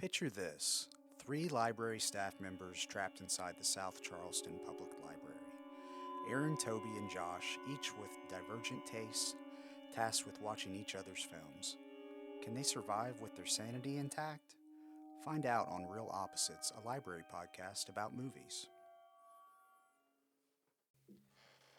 Picture this: three library staff members trapped inside the South Charleston Public Library. Aaron, Toby, and Josh, each with divergent tastes, tasked with watching each other's films. Can they survive with their sanity intact? Find out on Real Opposites, a library podcast about movies.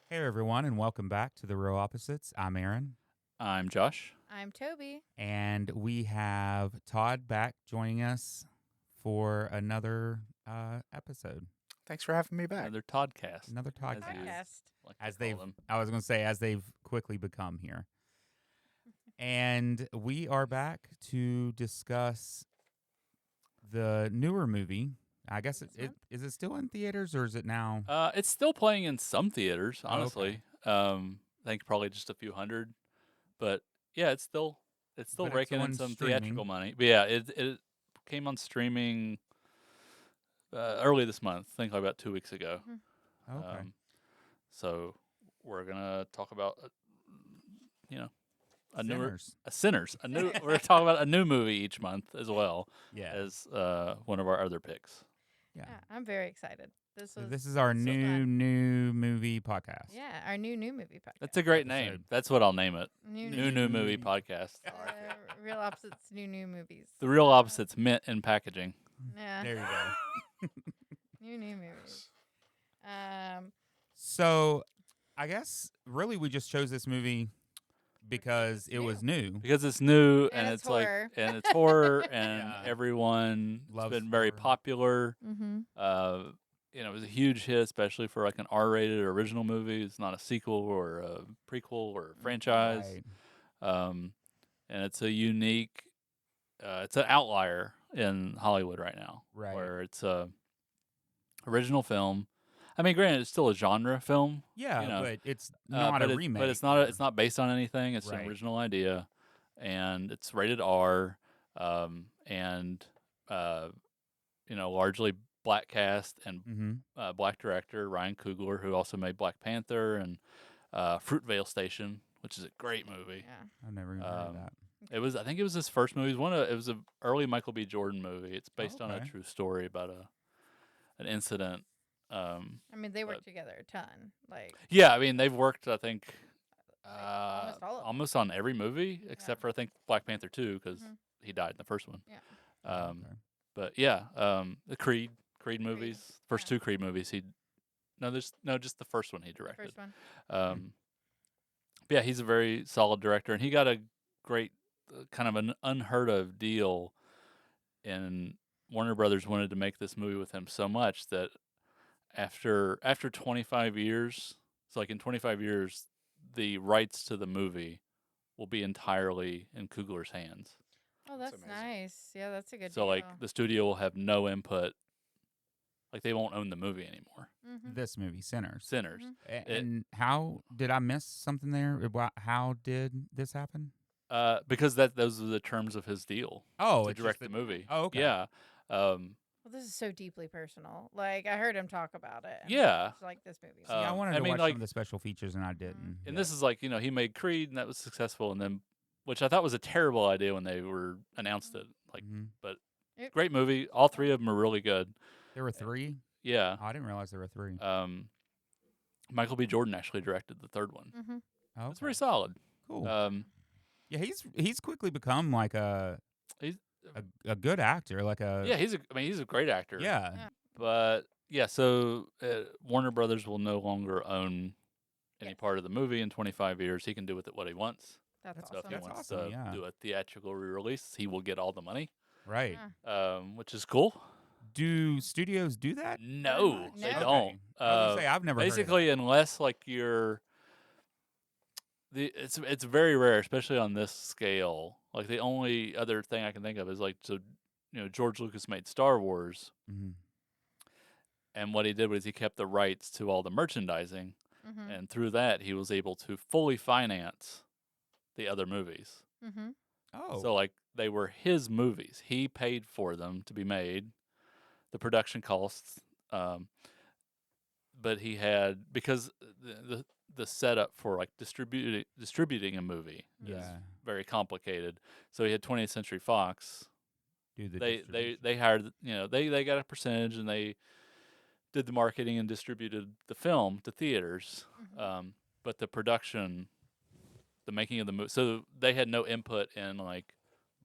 Hey everyone, and welcome back to the Real Opposites. I'm Aaron, I'm Josh. I'm Toby. and we have Todd back joining us for another episode. Thanks for having me back. Another Toddcast. Another Todd As you- Podcast. Like as they they've, call them. I was going to say, as they've quickly become here. And we are back to discuss the newer movie. I guess is it still in theaters or is it now? It's still playing in some theaters, Oh, okay. honestly. I think probably just a few hundred, but yeah, it's still But it's raking in on some streaming. theatrical money. But yeah, it came on streaming early this month. I think like about 2 weeks ago. Okay. So we're gonna talk about Sinners. Sinners. We're talking about a new movie each month as well Yeah. as one of our other picks. Yeah. Yeah, I'm very excited. So this is our so new fun. movie podcast. Yeah, our new movie podcast. That's a great Episode. name. That's what I'll name it. new New movie movie. podcast. Real opposites, new movies. The real opposites mint in packaging. Yeah, There you go. new movies. So, I guess really we just chose this movie because it was new. Because it's new And and it's it's like horror. and it's horror and Yeah. everyone Loves it's been very horror. popular. Mm-hmm. It was a huge hit, especially for like an R-rated original movie. It's not a sequel or a prequel or a franchise. Right. And it's a unique, it's an outlier in Hollywood right now, Right. where it's a original film. I mean, granted, it's still a genre film. Yeah, you know, but it's not but a it- remake. But it's not based on anything. It's Right. an original idea, and it's rated R, and largely black cast and Mm-hmm. black director Ryan Coogler, who also made Black Panther and Fruitvale Station, which is a great movie. Yeah. I've never even heard of that. I think it was his first movie. It was an early Michael B. Jordan movie. It's based on a Okay. true story about an incident. I mean, they work But- together a ton. Like, Yeah, I mean they've worked. I think almost all of them. almost on every movie except for I think Black Panther 2 because Mhm. he died in the first one. Yeah. Um, But yeah, the Creed movies, first yeah. two Creed movies. Just the first one he the directed. first one. But yeah, he's a very solid director, and he got a great kind of an unheard of deal. And Warner Brothers wanted to make this movie with him so much that after 25 years, so like in 25 years, the rights to the movie will be entirely in Coogler's hands. Oh, That's that's amazing. nice. Yeah, that's a good So deal. like the studio will have no input. Like they won't own the movie anymore. Mhm. This movie, Sinners. Sinners. Mhm. And how did I miss something there? How did this happen? Because those are the terms of his deal Oh, to it's direct just the movie. Oh, okay. Yeah. Well, this is so deeply personal. Like, I heard him talk about it. and Yeah. it's like this movie. See, I wanted I to mean, watch like- some of the special features, and I didn't. And this is like, he made Creed and that was successful, and then, which I thought was a terrible idea when they were announced it. Like, Mhm. great movie. All three of them are really good. There were three. Yeah. Oh, I didn't realize there were three. Michael B. Jordan actually directed the third one. Mm-hmm. Oh, It's pretty solid. cool. Yeah, Yeah, he's quickly become like He's- a good actor, like a he's a great actor. yeah. Yeah. But yeah, so Warner Brothers will no longer own any Yes. part of the movie in 25 years. He can do with it what he wants. That's That's So if awesome. he That's wants awesome, to yeah. do a theatrical re-release, he will get all the money, Right. Yeah. which is cool. Do studios do that? No, much. they No. don't. Okay. I was gonna say I've never heard of Basically, unless like it's very rare, especially on this scale. Like the only other thing I can think of is like George Lucas made Star Wars, that. Mhm. and what he did was he kept the rights to all the merchandising, Mm-hmm. and through that he was able to fully finance the other movies. Mm-hmm. Oh, So like they were his movies. He paid for them to be made, the production costs. But he had because the setup for like distributing a movie is yeah. very complicated. So he had 20th Century Fox do the they distribution. they hired, they got a percentage, and they did the marketing and distributed the film to theaters. But the production, the making of the movie, so they had no input in like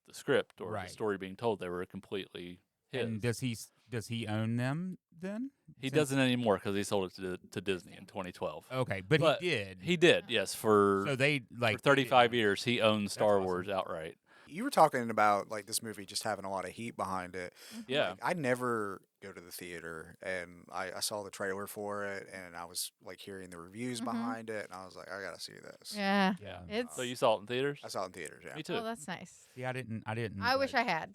the script or the Right. story being told. They were completely his. And does he own them then? He Since- doesn't anymore because he sold it to Disney in 2012. Okay, but But he did. He did, yes, for So they like for they didn't 35 own it. years. He owned Star awesome. Wars outright. You were talking about like this movie just having a lot of heat behind it. Yeah, Like, I never go to the theater, and I saw the trailer for it, and I was like hearing the reviews behind it, and I was like, I gotta see this. Yeah. Yeah. It's so you saw it in theaters? I saw it in theaters. Yeah. Me too. Oh, that's nice. See, I didn't. I wish but- I had.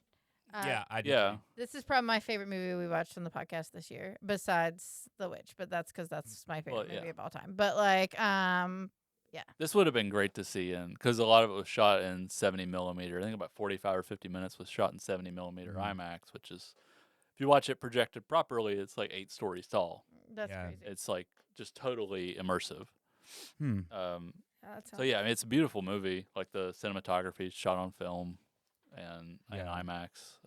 Yeah, I did. Yeah. too. This is probably my favorite movie we watched on the podcast this year, besides The Witch. But that's because that's my favorite Well, yeah. movie of all time. But like, This would have been great to see in, because a lot of it was shot in 70 millimeter. I think about 45 or 50 minutes was shot in 70 millimeter Mhm. IMAX, which is, if you watch it projected properly, it's like 8 stories tall. that's Yeah. crazy. It's like just totally immersive. Hmm. That So sounds- yeah, I mean, it's a beautiful movie. Like the cinematography is shot on film and Yeah. IMAX.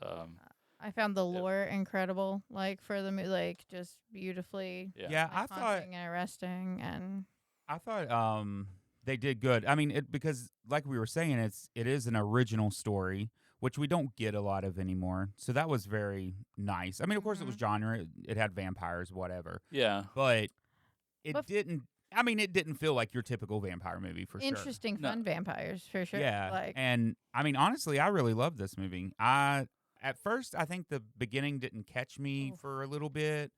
I found the lore incredible. Like for the movie, like just beautifully. Yeah, Like, I thought haunting and arresting and they did good. I mean, because like we were saying, it is an original story, which we don't get a lot of anymore. So that was very nice. I mean, of course, it was genre. It had vampires, whatever, Yeah. but it But- didn't. I mean, it didn't feel like your typical vampire movie for sure. interesting, No. fun vampires for sure. Yeah, Like and I mean, honestly, I really loved this movie. At first, I think the beginning didn't catch me Oof. for a little bit,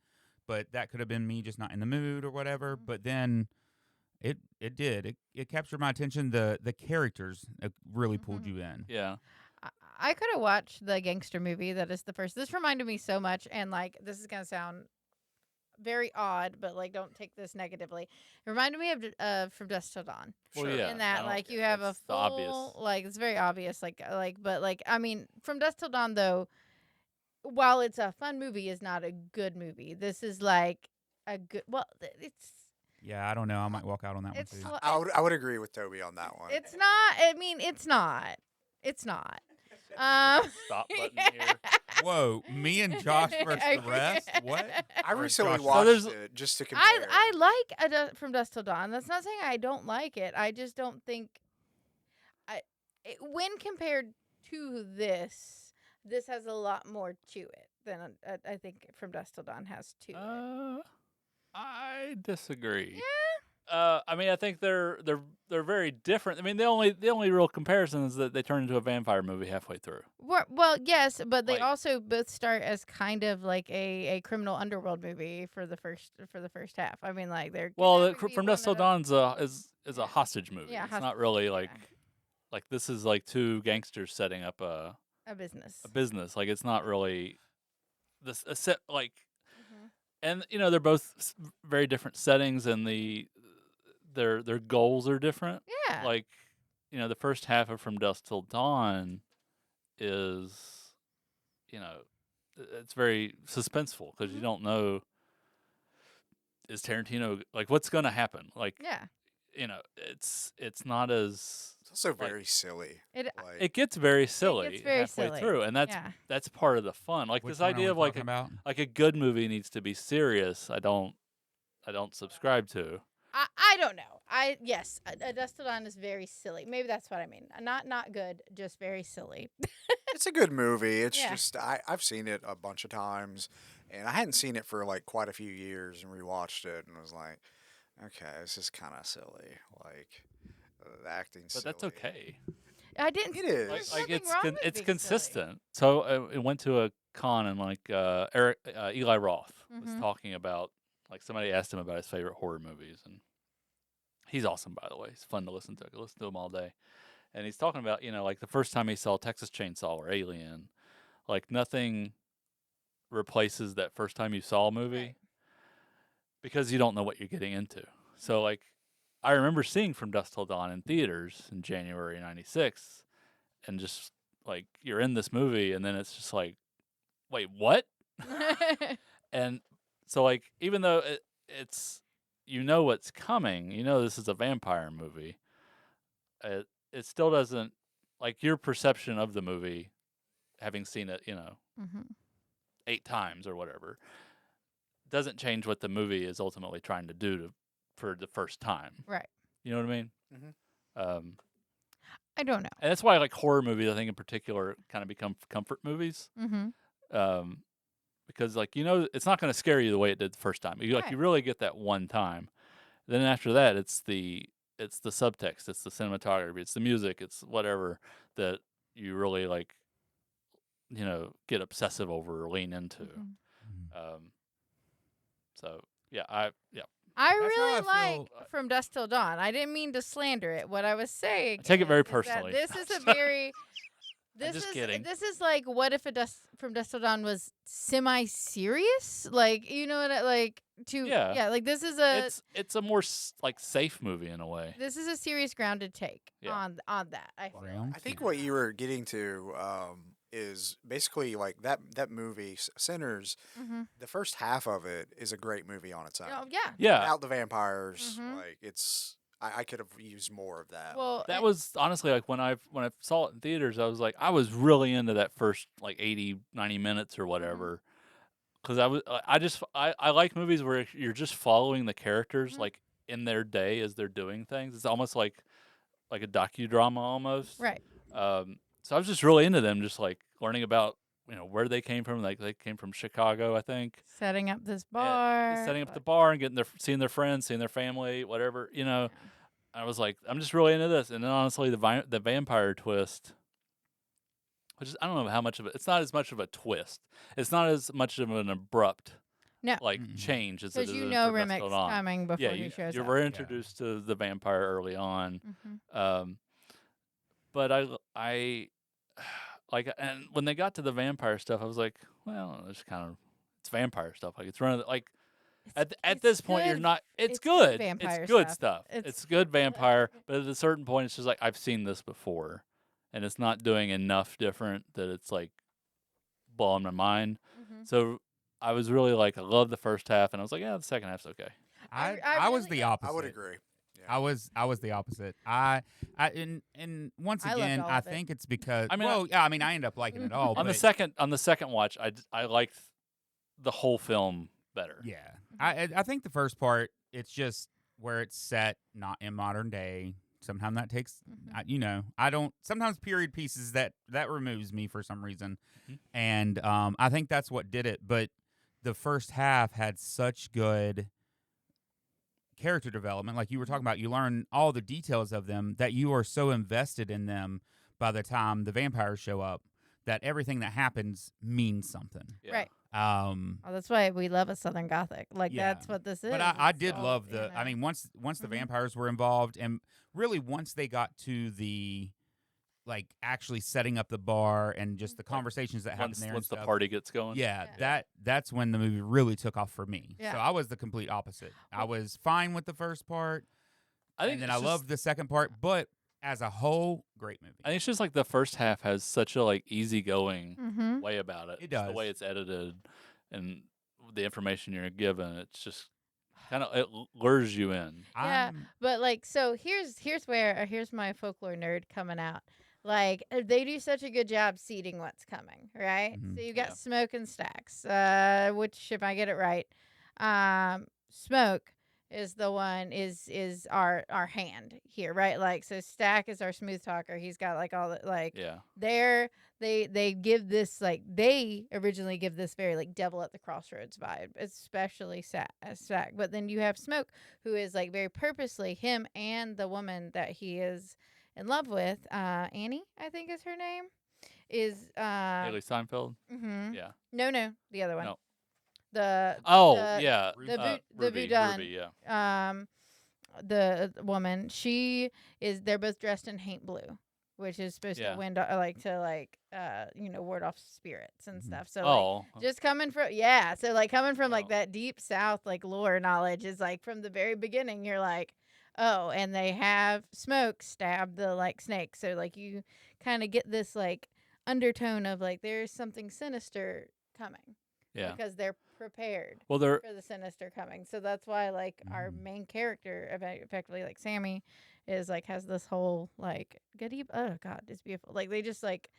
but that could have been me just not in the mood or whatever. But then it did. It captured my attention. The characters really pulled you in. Yeah. I could have watched the gangster movie that is the first. This reminded me so much, and like this is gonna sound very odd, but like don't take this negatively. It reminded me of From Dusk Till Dawn. Well, Sure. yeah. In that, I don't- like you have a that's the full, obvious. like it's very obvious, but like I mean, From Dusk Till Dawn though, while it's a fun movie, is not a good movie. This is like a good. Well, it's Yeah, I don't know. I might walk out on that one it's too. sl- I would agree with Toby on that one. it's not. I mean, it's not. It's not. Stop button yeah. here. Whoa, me and Josh versus the rest? What? I Or recently Josh- watched there's- it just to compare. I like From Dusk Till Dawn. That's not saying I don't like it. I just don't think when compared to this has a lot more to it than I think From Dusk Till Dawn has to it. I disagree. Yeah. I mean, I think they're very different. I mean, the only real comparison is that they turn into a vampire movie halfway through. Well, yes, but they Like- also both start as kind of like a criminal underworld movie for the first half. I mean, like they're Well, kidnapping From people Dusk Till and Dawn's is a hostage movie. Yeah, it's hostage not really movie, like yeah. like this is like two gangsters setting up a business. business. Like it's not really this a set like, Mhm. and they're both very different settings, and their goals are different. Yeah. Like, the first half of From Dusk Till Dawn is, it's very suspenseful because you Mhm. don't know, is Tarantino, like, what's going to happen? Like, yeah. it's not as, It's also like- very silly. It Like, it gets very silly very halfway silly. through, and yeah. that's part of the fun. Like Which this one are idea we of like talking about? a good movie needs to be serious. I don't subscribe to. I don't know. Yes, a Dusk Till Dawn is very silly. Maybe that's what I mean. Not good, just very silly. it's a good movie. It's Yeah. just I've seen it a bunch of times, and I hadn't seen it for like quite a few years, and rewatched it, and was like, okay, this is kind of silly. Like the acting's But that's silly. okay. I didn't. It is. There's Like nothing wrong with it's being consistent. So it went to a con, and like Eli Roth was Mhm. talking about, like, somebody asked him about his favorite horror movies, and he's awesome, by the way. He's fun to listen to. I could listen to him all day. And he's talking about, like the first time he saw Texas Chainsaw or Alien, like nothing replaces that first time you saw a movie Right. because you don't know what you're getting into. So like I remember seeing From Dusk Till Dawn in theaters in January '96, and just like you're in this movie, and then it's just like, wait, what? And so like even though it's what's coming, this is a vampire movie, it still doesn't, like, your perception of the movie having seen it, Mm-hmm. 8 times or whatever, doesn't change what the movie is ultimately trying to do for the first time. Right. You know what I mean? Mhm. I don't know. And that's why like horror movies, I think in particular, kind of become comfort movies. Mm-hmm. Because like it's not going to scare you the way it did the first time. You Right. really get that one time. Then after that, it's the subtext, it's the cinematography, it's the music, it's whatever that you really like, get obsessive over or lean into. Mm-hmm. So I That's how really I like feel. From Dusk Till Dawn. I didn't mean to slander it. What I was saying I take it very is that personally. this is a very I'm just kidding. This is like, what if From Dusk Till Dawn was semi-serious? Like, you know what I like to Yeah. like this is it's a more like safe movie in a way. this is a serious, grounded take Yeah. on that. I feel. Ground I think to- what you were getting to is basically like that movie Sinners. Mm-hmm. The first half of it is a great movie on its own. Oh, yeah. Yeah. Without the vampires, Mhm. like it's I could have used more of that. Well, That was honestly like when I saw it in theaters, I was like, I was really into that first like 80, 90 minutes or whatever. Because I like movies where you're just following the characters Mhm. like in their day as they're doing things. It's almost like a docudrama almost. right. So I was just really into them, just like learning about where they came from. Like they came from Chicago, I think. Setting up this And bar. setting up the bar and seeing their friends, seeing their family, whatever. I was like, I'm just really into this. And then honestly, the vampire twist, which is, I don't know how much of it. It's not as much of a twist. It's not as much of an abrupt No. change as it Because is you in know For Dusk Till Remic's Dawn. coming before Yeah, he shows you up. were introduced to the vampire early on. Mm-hmm. But I like, and when they got to the vampire stuff, I was like, well, it's vampire stuff. Like it's running like. At this point, you're not. It's good. Vampire It's good stuff. stuff. It's good vampire. But at a certain point, it's just like I've seen this before, and it's not doing enough different that it's like blowing my mind. Mm-hmm. So I was really like, I love the first half, and I was like, yeah, the second half's okay. I was the opposite. I would agree. Yeah. I was the opposite. And once I loved again, all I of it. think it's because I mean, I ended up liking it all. On the second watch, I liked the whole film better. Yeah, I think the first part, it's just where it's set not in modern day. Sometimes that takes, I don't. Sometimes period pieces that removes me for some reason, and I think that's what did it. But the first half had such good character development, like you were talking about. You learn all the details of them that you are so invested in them by the time the vampires show up that everything that happens means something. Yeah. Right. Oh, that's why we love a Southern Gothic. Like Yeah. that's what this is. But I It's did all, love the. I mean, once the vampires were involved, and really once they got to the, like, actually setting up the bar and just the conversations that happened there. Once the and stuff, party gets going. Yeah, Yeah. that's when the movie really took off for me. Yeah. So I was the complete opposite. I was fine with the first part, I think and then it's I just- loved the second part. But as a whole, great movie. I think it's just like the first half has such a like easygoing Mm-hmm. way about it. It Just the does. way it's edited and the information you're given. It's just kind of it lures you in. Yeah. I'm- But like, so here's my folklore nerd coming out. Like, they do such a good job seeding what's coming, right? Mhm. So you got Yeah. Smoke and Stacks. Which, if I get it right, Smoke is the one is our hand here, right? Like, so Stack is our smooth talker. He's got like all the like Yeah. they give this like they originally give this very like devil at the crossroads vibe, especially Stack. But then you have Smoke, who is like very purposely him and the woman that he is in love with, Annie, I think is her name, is Haley Steinfeld. mhm. Yeah. No, the other one. No. The Oh the, yeah. the Ruby, Voudon. Ruby, yeah. The woman, they're both dressed in haint blue, which is supposed Yeah. to ward off spirits and stuff. So Oh. just coming from like that deep south like lore knowledge is like from the very beginning you're like, oh, and they have Smoke stab the like snake, so like you kind of get this like undertone of like there's something sinister coming. Yeah. Because they're prepared Well, they're for the sinister coming. So that's why like our main character effectively like Sammy is like has this whole like oh god, it's beautiful. Like they just like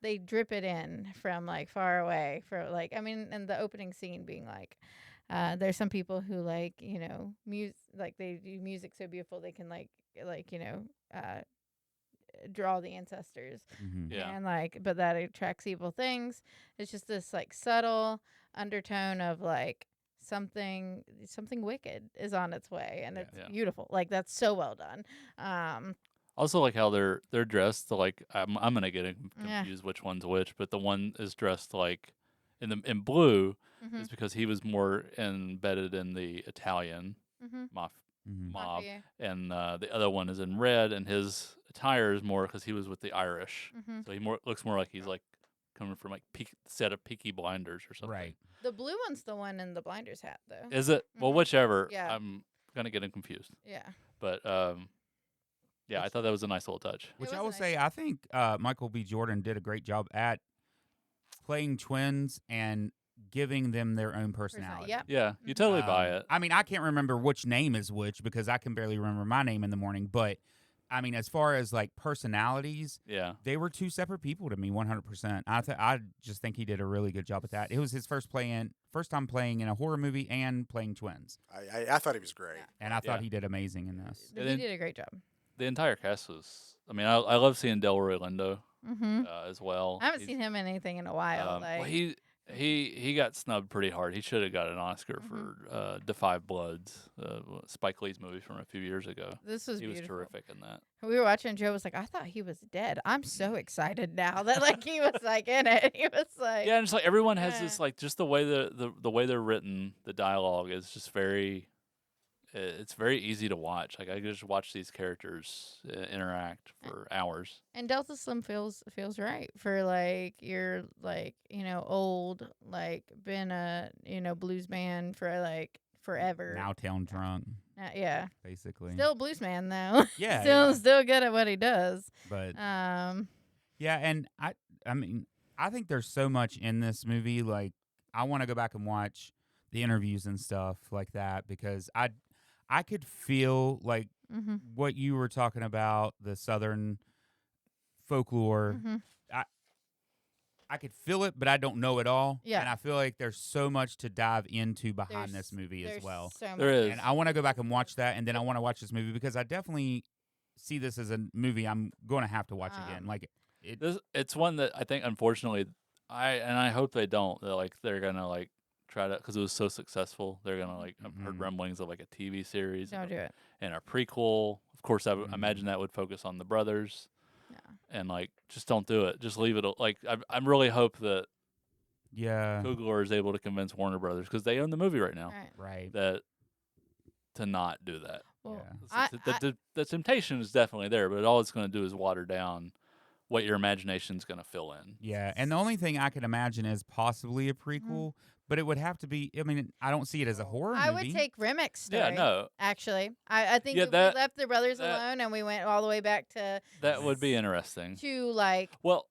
they drip it in from like far away for like I mean, and the opening scene being like, there's some people who like like they do music so beautiful they can like draw the ancestors Yeah. and like but that attracts evil things. It's just this like subtle undertone of like something wicked is on its way and it's Yeah. beautiful. Like that's so well done. Also, like how they're dressed. Like I'm gonna get Yeah. confused which one's which, but the one is dressed like in blue Mhm. is because he was more embedded in the Italian Mhm. mob, Mhm. Mafia. and the other one is in red, and his attire is more because he was with the Irish, Mhm. so he looks more like he's like coming from like set of Peaky Blinders or something. Right. The blue one's the one in the blinders hat though. Is it? Well, Mhm. whichever. Yeah. I'm gonna get him confused, Yeah. but yeah, I thought that was a nice little touch. Which was I a will nice say, I think Michael B. Jordan did a great job at playing twins and giving them their own personality. Yep. Yeah, you totally buy it. I mean, I can't remember which name is which because I can barely remember my name in the morning. But I mean, as far as like personalities, Yeah. they were two separate people to me, 100%. I just think he did a really good job at that. It was his first time playing in a horror movie and playing twins, I thought he was great. and I thought Yeah. he did amazing in this. And He then- did a great job. The entire cast was. I mean, I love seeing Delroy Lindo Mhm. as well. I haven't seen him in anything in a while. Well, Like he got snubbed pretty hard. He should have got an Oscar Mhm. for Da 5 Bloods, Spike Lee's movie from a few years ago. this was He was beautiful. terrific in that. We were watching and Joe was like, I thought he was dead. I'm so excited now that like he was like in it. He was like Yeah, and it's like everyone has Yeah. this like just the way the way they're written, the dialogue is just very. It's very easy to watch. Like I could just watch these characters interact for hours. And Delta Slim feels right for like you're like, old, like been a, blues man for like forever. Now town drunk, Yeah. basically. Still a blues man though. Yeah, Still good at what he does. But Yeah, and I mean, I think there's so much in this movie. Like, I want to go back and watch the interviews and stuff like that because I could feel like Mhm. what you were talking about, the Southern folklore. Mhm. I could feel it, but I don't know it all. Yeah. And I feel like there's so much to dive into behind There's- this movie as there's well. So There much. is. And I want to go back and watch that, and then I want to watch this movie because I definitely see this as a movie I'm going to have to watch again. Like It's one that I think unfortunately I hope they don't. They're gonna like try to because it was so successful. They're gonna like I've heard Mhm. rumblings of like a TV series Don't do it. and a prequel. Of course, I would Mhm. imagine that would focus on the brothers. Yeah. And like just don't do it. Just leave it. Like I really hope that yeah, Coogler is able to convince Warner Brothers because they own the movie right now Right. right. that to not do that. Well, Yeah. The temptation is definitely there, but all it's going to do is water down what your imagination's going to fill in. Yeah, and the only thing I could imagine is possibly a prequel, but it would have to be. I mean, I don't see it as a horror I movie. would take Remix story. Yeah, no, Actually, I think Yeah, if that- we left the brothers that- alone and we went all the way back to that would be interesting. like Well,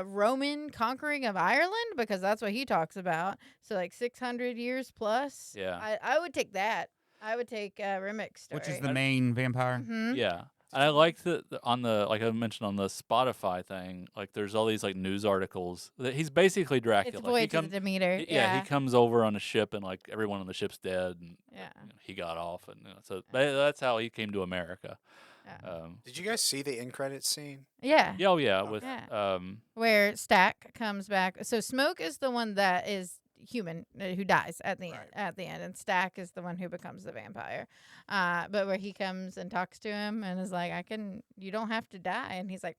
Roman conquering of Ireland because that's what he talks about. So like 600 years plus. Yeah. I would take that. I would take Remix story. which is the main vampire. Mhm. yeah. And I like that on the like I mentioned on the Spotify thing, like there's all these like news articles that he's basically Dracula. It's Voyage of the Demeter. He comes over on a ship and like everyone on the ship's dead and Yeah. he got off and so that's how he came to America. Yeah. Did you guys see the end credits scene? Yeah. Yeah, oh yeah, with Yeah. Where Stack comes back. So Smoke is the one that is human who dies at the Right. end, and Stack is the one who becomes the vampire. But where he comes and talks to him and is like, you don't have to die, and he's like,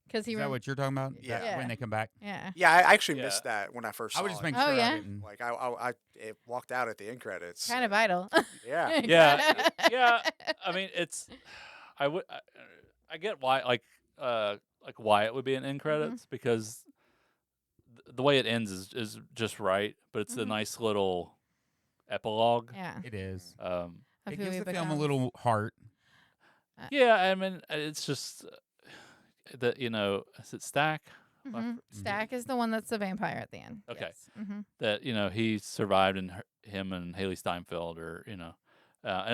because he Is that what you're talking about? Yeah. That when they come back. yeah. Yeah, I actually Yeah. missed that when I first saw I would just it. make Oh, sure yeah? I didn't. Like I it walked out at the end credits. Kind of vital. Yeah. Yeah, yeah. I mean, it's I get why why it would be an end credits because the way it ends is just right, but it's a Mhm. nice little epilogue. Yeah. It is. Of It who gives he the film a becomes. little heart. Yeah, I mean, it's just that is it Stack Mhm. Stack is the one that's the vampire at the end. Okay. Yes. Mm-hmm. that he survived and him and Haley Steinfeld and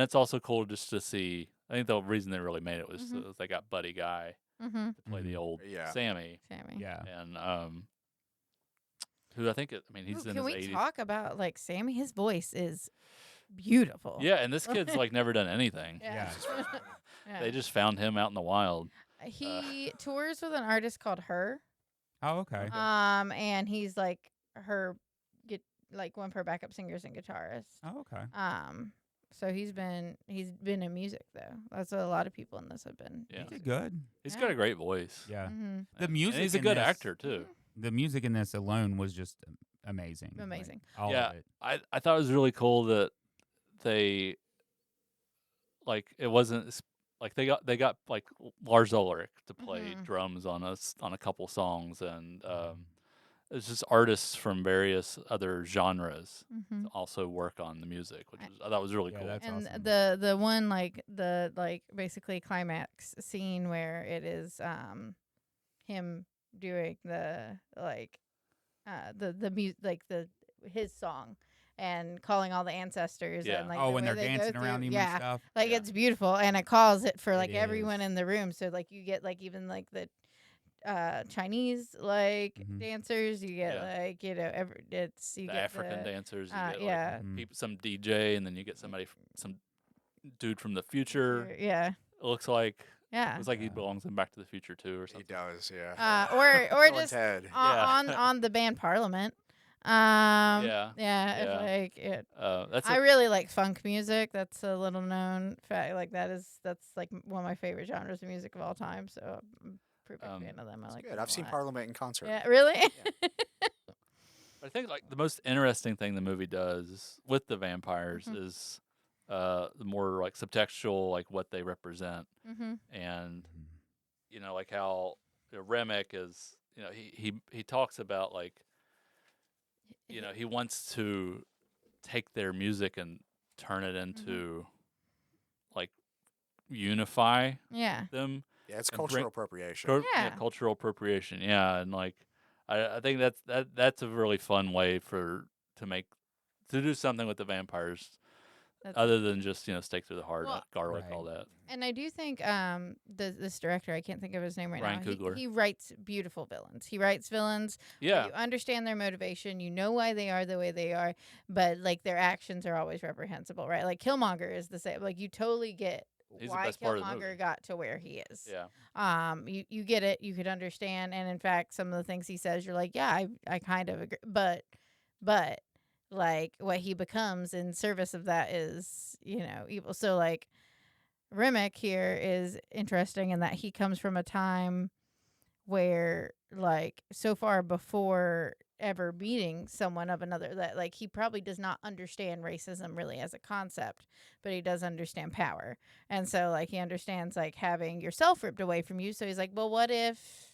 it's also cool just to see. I think the reason they really made it was Mhm. they got Buddy Guy Mm-hmm. to play the Mhm. old Yeah. Sammy, Sammy. Yeah. and who I think he's Ooh, in can his we 80s. talk about like Sammy? His voice is beautiful. Yeah, and this kid's like never done anything. Yeah. Yeah. They just found him out in the wild. He tours with an artist called Her. Oh, okay. And he's like her get like one of her backup singers and guitarists. Oh, okay. So he's been in music though. That's what a lot of people in this have been. Yeah. He did good. He's Yeah. got a great voice. Yeah. Mm-hmm. The And music he's a in good this- actor too. The music in this alone was just amazing. Like, Amazing. all Yeah. of it. I thought it was really cool that they like it wasn't like they got like Lars Ulrich to play Mhm. drums on a couple songs, and it's just artists from various other genres Mm-hmm. to also work on the music, which I thought was really Yeah, cool. that's And awesome. the one like the like basically climax scene where it is him doing the like like the his song and calling all the ancestors Yeah. and like Oh, the when way they're they go dancing around through- him yeah and stuff. like Yeah. it's beautiful and it calls it for like It everyone is. in the room, so like you get like even like the Chinese like Mhm. dancers, you get Yeah. like you know you The get African dancers, you get yeah Mhm. like some DJ, and then you get some dude from the future. yeah It looks like yeah looks like he Yeah. belongs in Back to the Future too, or He something. does, yeah. or Bill and just Ted. on the band Parliament. Yeah. Yeah, Yeah. like it. That's I really like funk music. That's a little known fact. Like that's like one of my favorite genres of music of all time. So I'm a pretty big fan of them. I It's like good. them I've a seen lot. Parliament in concert. Yeah, really. I think like the most interesting thing the movie does with the vampires Mhm. is the more like subtextual, like what they represent, Mm-hmm. and like how Remick is, he talks about like he wants to take their music and turn it into like unify Yeah. them. Yeah, it's And cultural bring- appropriation. Yeah. cultural appropriation. Yeah, and like I think that's a really fun way to do something with the vampires, That's, other than just stake through the heart, Well, garlic, Right. all that. and I do think this director, I can't think of his name right Ryan now. Coogler. He writes beautiful villains. He writes villains. Yeah, You understand their motivation. You know why they are the way they are, but like their actions are always reprehensible, right? Like Killmonger is the same. Like you totally get He's the why best part of the movie. Killmonger got to where he is. yeah, You get it. You could understand, and in fact, some of the things he says, you're like, yeah, I kind of agree, but like what he becomes in service of that is evil. So like Remick here is interesting in that he comes from a time where like so far before ever meeting someone of another, that like he probably does not understand racism really as a concept, but he does understand power. And so like he understands like having yourself ripped away from you. So he's like, well, what if,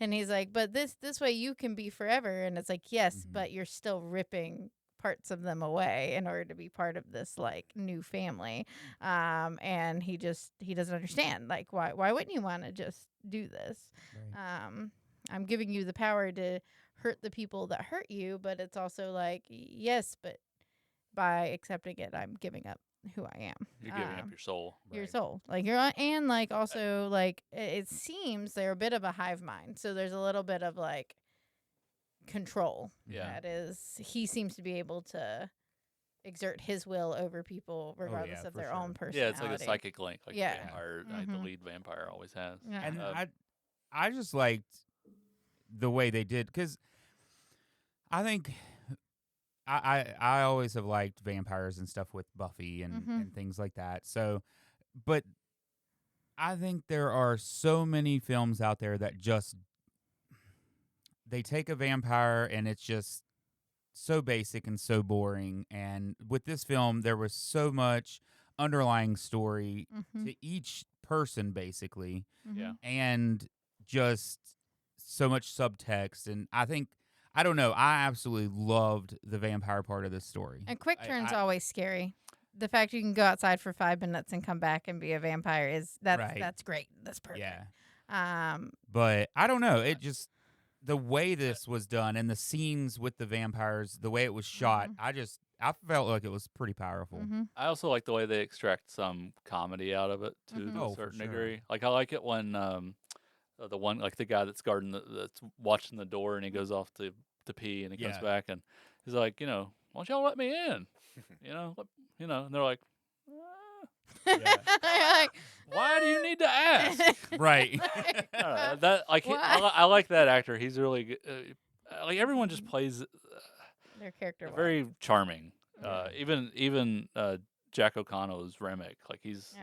and he's like, but this way you can be forever. And it's like, yes, Mhm. but you're still ripping parts of them away in order to be part of this like new family. And he doesn't understand like why wouldn't you want to just do this? Right. I'm giving you the power to hurt the people that hurt you, but it's also like, yes, but by accepting it, I'm giving up who I am. you're giving up your soul. Your Right. soul. Like and like also like it seems they're a bit of a hive mind. So there's a little bit of like control. Yeah. That is, he seems to be able to exert his will over people regardless of for their sure. own personality. Yeah, it's like a psychic link, like Yeah. the vampire, the Mhm. lead vampire always has. Yeah. And Um, I just liked the way they did, because I think I always have liked vampires and stuff with Buffy and, Mhm. and things like that. So, but I think there are so many films out there that just they take a vampire and it's just so basic and so boring. And with this film, there was so much underlying story Mhm. to each person, basically, Yeah. and just so much subtext. And I don't know, I absolutely loved the vampire part of this story. And quick I- turn's I- always scary. The fact you can go outside for 5 minutes and come back and be a vampire Right. that's great. That's perfect. Yeah. But I don't know, it just, the way this was done and the scenes with the vampires, the way it was shot, Mhm. I felt like it was pretty powerful. Mhm. I also like the way they extract some comedy out of it too, Mhm. to Oh, a for certain sure. degree. Like I like it when the one like the guy that's guarding that's watching the door, and he goes off to pee, and he comes Yeah. back, and he's like, why don't y'all let me in? And they're like, Like, why do you need to ask? Right. I don't know, that like Why? I like that actor. He's really good. Like everyone just plays Their character very charming. Yeah. Even Jack O'Connell's Remick, like he's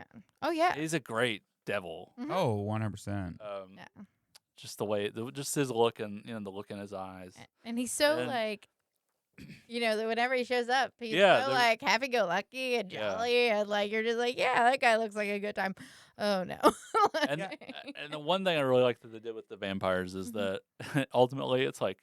Oh yeah. he's a great devil. Mhm. Oh, 100%. Yeah. Just the way, just his look, and the look in his eyes. And he's so And- like, that whenever he shows up, he's Yeah, so they're- like happy-go-lucky and Yeah. jolly, and like you're just like, yeah, that guy looks like a good time. Oh no. And and the one thing I really like that they did with the vampires is that ultimately it's like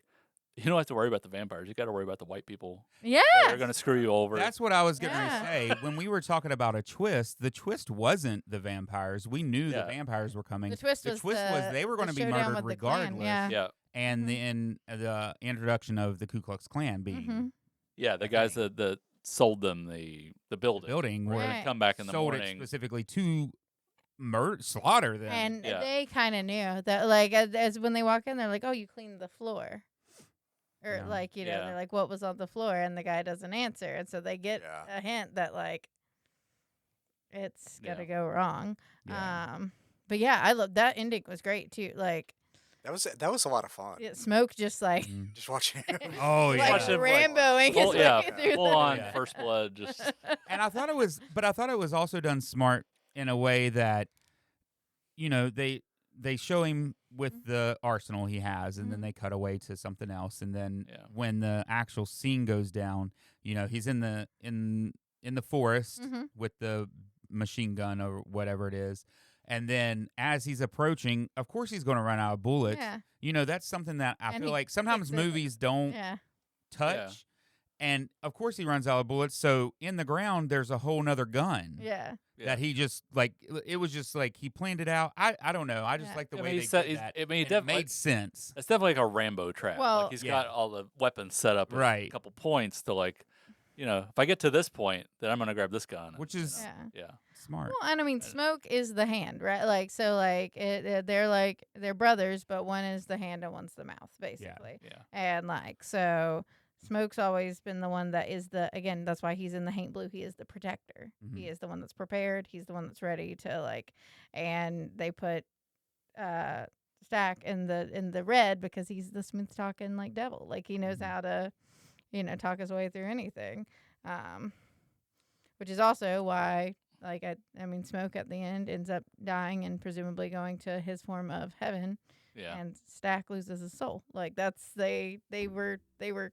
you don't have to worry about the vampires. You got to worry about the white people. Yeah. They're going to screw you over. That's what I was getting Yeah. to say. When we were talking about a twist, the twist wasn't the vampires. We knew the Yeah. vampires were coming. The twist was they were the going to be showdown murdered with the Klan, regardless. yeah. yeah, And then the introduction of the Ku Klux Klan being Mhm. yeah. The guys that sold them the building. building Were where gonna Right. come back in the sold it morning. specifically to slaughter them. And Yeah. they kind of knew that, like, as when they walk in, they're like, "Oh, you cleaned the floor," or Yeah. like, Yeah. they're like, "What was on the floor?" And the guy doesn't answer, and so they get Yeah. a hint that like it's Yeah. gonna go wrong. Yeah. But yeah, I love that ending was great too. Like, That was a lot of fun. Smoke just like Mhm. Just watching him. Oh, like yeah. Watch him, like, Ramboing his Full, way yeah, through full the on Yeah. first blood. Just And I thought it was also done smart in a way that, they show him with the arsenal he has, and then Mhm. they cut away to something else, and then Yeah. when the actual scene goes down, he's in the forest Mhm. with the machine gun or whatever it is, and then as he's approaching, of course he's going to run out of bullets. Yeah, That's something that I And feel he like sometimes kicks it. movies don't yeah, touch. And of course he runs out of bullets, so in the ground there's a whole nother gun yeah. that he just like it was just like he planned it out. I don't know. I just Yeah. like the I way mean, they he said- did he's- that. I mean, he and it definitely- made sense. it's definitely like a Rambo trap. Well, like he's Yeah. got all the weapons set up at Right. a couple points to like, if I get to this point, then I'm gonna grab this gun. Which and, is- Yeah. yeah. Smart. Well, and I mean, Smoke is the hand, right? Like, so, like, they're brothers, but one is the hand and one's the mouth, basically. Yeah. And like, so Smoke's always been the one that is again, that's why he's in the Hank Blue. He is the protector. Mhm. He is the one that's prepared. He's the one that's ready to like, and they put Stack in the red because he's the smooth talking like devil. Like he knows Mhm. how to, talk his way through anything. Which is also why, like, I mean, Smoke at the end ends up dying and presumably going to his form of heaven, Yeah. and Stack loses his soul. Like that's they were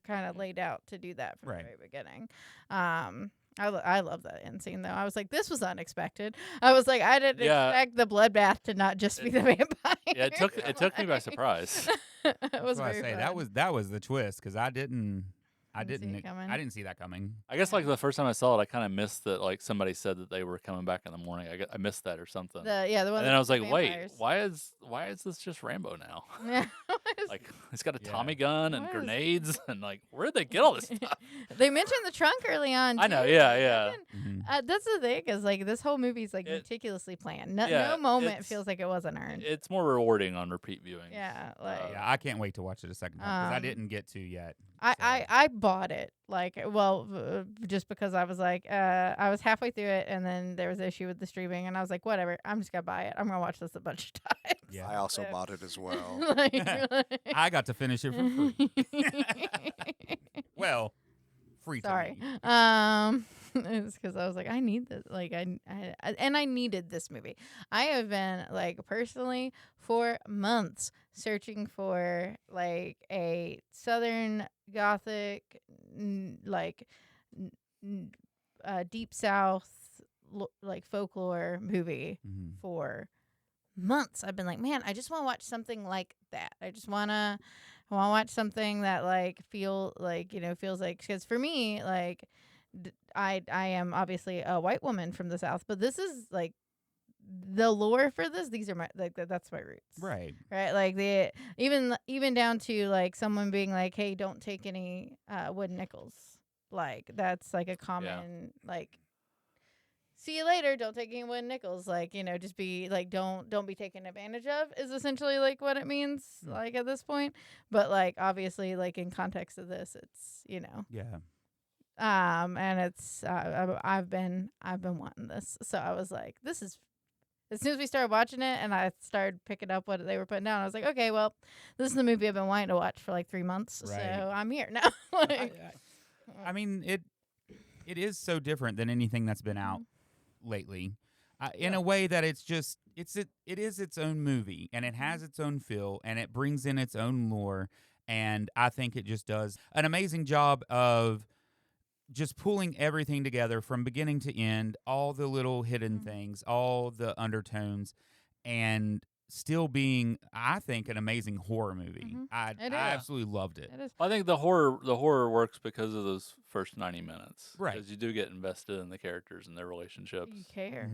kind of laid out to do that from Right. the very beginning. I love that end scene though. I was like, this was unexpected. I was like, I didn't Yeah. expect the bloodbath to not just be the vampire. Yeah, it took me by surprise. It That's was what I very say. fun. That was the twist because I didn't Didn't see it coming. I didn't see that coming. I guess like the first time I saw it, I kind of missed that. Like somebody said that they were coming back in the morning. I missed that or something. The one. and then that I was the like, wait, vampires. why is this just Rambo now? Yeah. Like he's got a Yeah. Tommy gun and What is- grenades and like where did they get all this stuff? They mentioned the trunk early on. I know, too. yeah, Like, yeah. Mhm. That's the thing is like this whole movie's like It- meticulously planned. No, yeah, no moment it's- feels like it wasn't earned. It's more rewarding on repeat viewing. Yeah, like Yeah, I can't wait to watch it a second time because I Um, didn't get to yet. I bought it like just because I was like I was halfway through it and then there was an issue with the streaming and I was like whatever, I'm just gonna buy it. I'm gonna watch this a bunch of times. Yeah. I also So- bought it as well. Like, I got to finish it for free. Well, free. to Sorry. me. It's because I was like, I need this. Like, I needed this movie. I have been like personally for months searching for like a Southern Gothic, deep South like folklore movie Mhm. for months. I've been like, man, I just want to watch something like that. I want to watch something that like feels like because for me like I am obviously a white woman from the South, but this is like the lore for this. These are my like that's my roots, Right. right? Like the even down to like someone being like, hey, don't take any wooden nickels. Like that's like a common like see you later. Don't take any wooden nickels. Like, just be like, don't be taken advantage of is essentially like what it means, like at this point. But like, obviously, like in context of this, it's, Yeah. and it's, I've been wanting this. So I was like, this is, as soon as we started watching it and I started picking up what they were putting down, I was like, okay, well, this is the movie I've been wanting to watch for like 3 months. Right. So I'm here now. Like, I mean, it is so different than anything that's been out lately, in a way that it's just it is its own movie, and it has its own feel, and it brings in its own lore, and I think it just does an amazing job of just pulling everything together from beginning to end, all the little hidden things, all the undertones, and still being, I think, an amazing horror movie. I absolutely loved it. It is. I think the horror works because of those first 90 minutes, Right. Because you do get invested in the characters and their relationships. You care.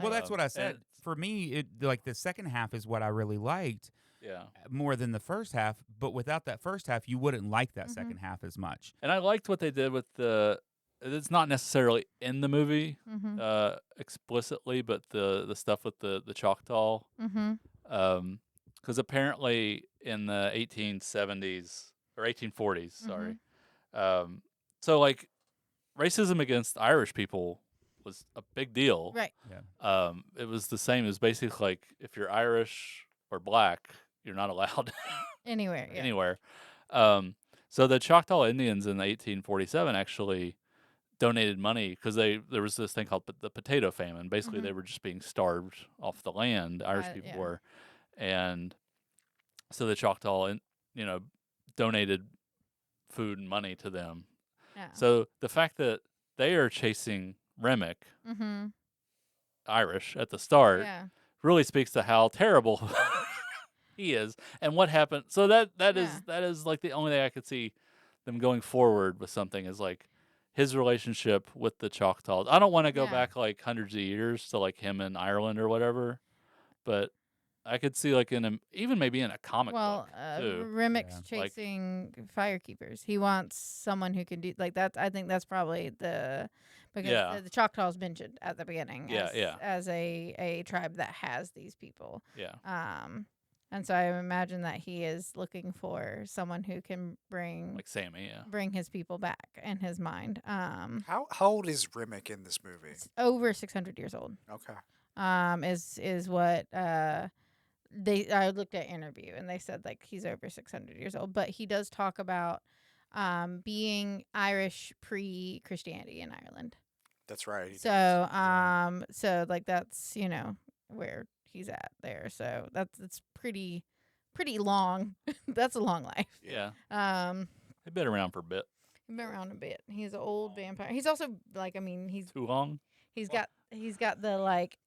Well, that's what I and said. For me, it like the second half is what I really liked. Yeah. More than the first half, but without that first half, you wouldn't like that second half as much. And I liked what they did with it's not necessarily in the movie explicitly, but the stuff with the Choctaw. Because apparently in the 1870s or 1840s, sorry. So like racism against Irish people was a big deal. Right. Yeah. It was the same as basically like if you're Irish or black, you're not allowed Anywhere. Yeah. anywhere. So the Choctaw Indians in 1847 actually donated money because there was this thing called the potato famine. Basically, they were just being starved off the land. Irish people were, and so the Choctaw, donated food and money to them. Yeah. So the fact that they are chasing Remick, Irish, at the start, really speaks to how terrible he is and what happened. So that is like the only thing I could see them going forward with something is like his relationship with the Choctaws. I don't want to go back like hundreds of years to like him in Ireland or whatever, but I could see like even maybe in a comic book too. Remick's chasing firekeepers. He wants someone who can do like that. I think that's probably because the Choctaws mentioned at the beginning as a tribe that has these people. Yeah. And so I imagine that he is looking for someone who can bring like Sammy, bring his people back in his mind. How old is Remick in this movie? It's over 600 years old. Okay. Is what I looked at interview and they said like he's over 600 years old, but he does talk about being Irish pre-Christianity in Ireland. That's right. So so like that's where he's at there. So that's pretty long. That's a long life. Yeah. He's been around for a bit. He's been around a bit. He's an old vampire. He's also like he's too long. He's got the like.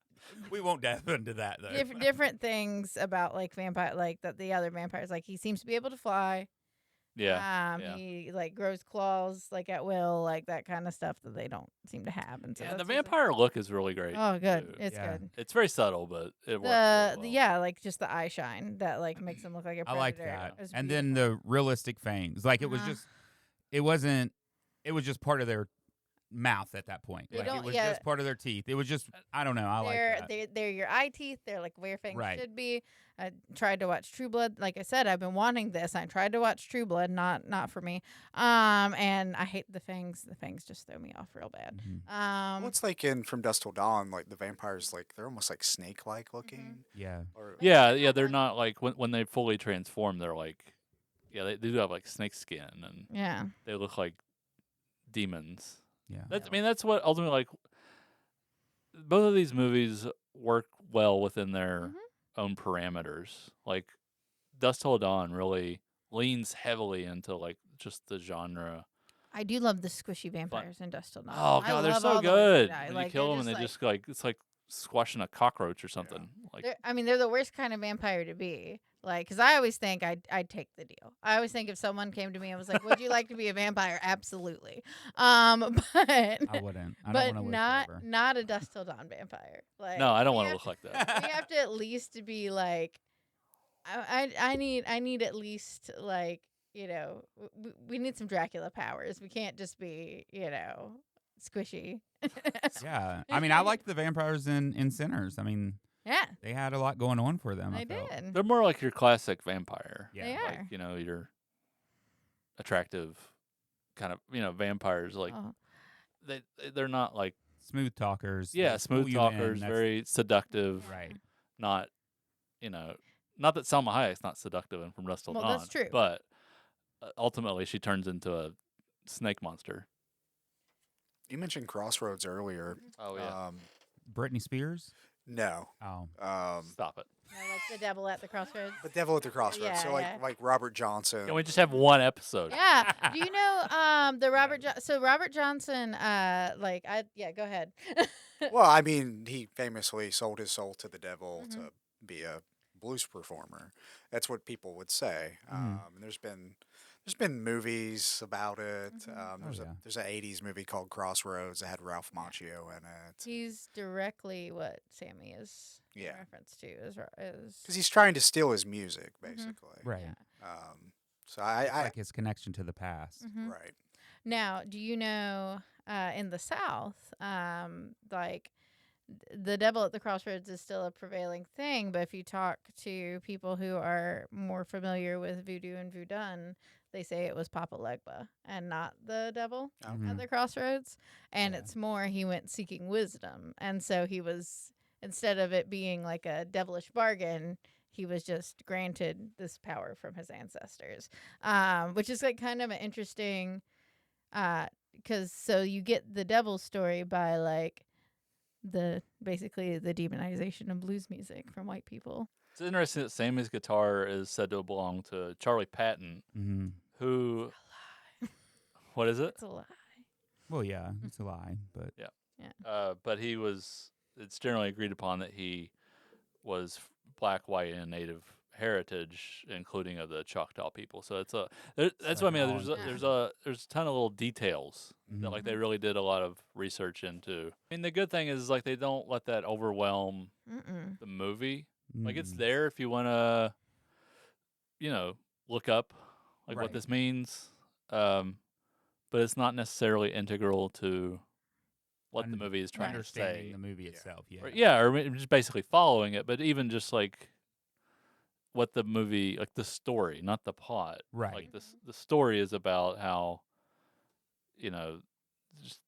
We won't dive into that though. Different things about like vampire, like that the other vampires. Like he seems to be able to fly. Yeah. He like grows claws like at will, like that kind of stuff that they don't seem to have. And so the vampire look is really great. Oh, good. Too. It's good. It's very subtle, but it works. Really well. Like just the eye shine that like makes him look like a predator. I like that. It's And beautiful. then the realistic fangs. Like it was just part of their mouth at that point. Like it was just part of their teeth. It was just, I don't know. I like that. They're your eye teeth. They're like where fangs Right. should be. I tried to watch True Blood. Like I said, I've been wanting this. I tried to watch True Blood, not for me. And I hate the fangs. The fangs just throw me off real bad. Well, it's like in From Dusk Till Dawn, like the vampires, like they're almost like snake-like looking. Yeah. Yeah. They're not like when they fully transform. They're like, they do have like snake skin and they look like demons. Yeah. That's what ultimately like. Both of these movies work well within their own parameters. Like, Dusk Till Dawn really leans heavily into like just the genre. I do love the squishy vampires in Dusk Till Dawn. Oh god, they're so good. When you kill them and they just like it's like squashing a cockroach or something. Yeah. Like they're the worst kind of vampire to be. Like, because I always think I'd take the deal. I always think if someone came to me and was like, "Would you like to be a vampire?" Absolutely. But I wouldn't. I but don't not a Dusk Till Dawn vampire. Like, no, I don't want to look like that. We have to at least be like, I need at least like we need some Dracula powers. We can't just be squishy. Yeah. I mean, I liked the vampires in Sinners. I mean, Yeah, they had a lot going on for them. they I felt. did. They're more like your classic vampire. Yeah. They Like, are. your attractive kind of, vampires. Like, Oh. they're not like, Smooth talkers. yeah, they smooth pull you in, talkers, that's- very seductive. Right. Not, not that Salma Hayek's not seductive and from Russell Well, Dawn. that's true. But ultimately, she turns into a snake monster. You mentioned Crossroads earlier. Oh, yeah. Britney Spears. No. Oh. Stop it. No, like the devil at the crossroads. The Devil at the Crossroads. Yeah, so like yeah. like Robert Johnson. Can we just have one episode? Yeah. Do you know the Robert Johnson go ahead. Well, I mean, he famously sold his soul to the devil Mhm. to be a blues performer. That's what people would say. And there's been movies about it. Mhm. There's an '80s movie called Crossroads that had Ralph Macchio in it. He's directly what Sammy is Yeah. reference to is Because he's trying to steal his music, basically. Right. Yeah. So I Like his connection to the past. Mhm. right. Now, do you know in the South, the devil at the crossroads is still a prevailing thing, but if you talk to people who are more familiar with voodoo and voodoo, they say it was Papa Legba and not the devil Mhm. at the crossroads. And Yeah. it's more he went seeking wisdom. And so he was, instead of it being like a devilish bargain, he was just granted this power from his ancestors, which is like kind of an interesting, because so you get the devil story by like basically the demonization of blues music from white people. It's interesting that Sammy's guitar is said to belong to Charlie Patton, Mm-hmm. who. What is it? It's a lie. Well, yeah, it's a lie, but But he was. It's generally agreed upon that he was black, white, and Native heritage, including of the Choctaw people. So that's like what I mean. all There's a ton of little details that like they really did a lot of research into. I mean, the good thing is like they don't let that overwhelm Mm-mm. the movie. Like it's Mm. there if you want to, look up like Right. what this means. But it's not necessarily integral to what the Un- movie is trying to understanding say. the movie itself. Yeah. Or just basically following it. But even just like what the movie, like the story, not the plot. Right. Like the story is about how, just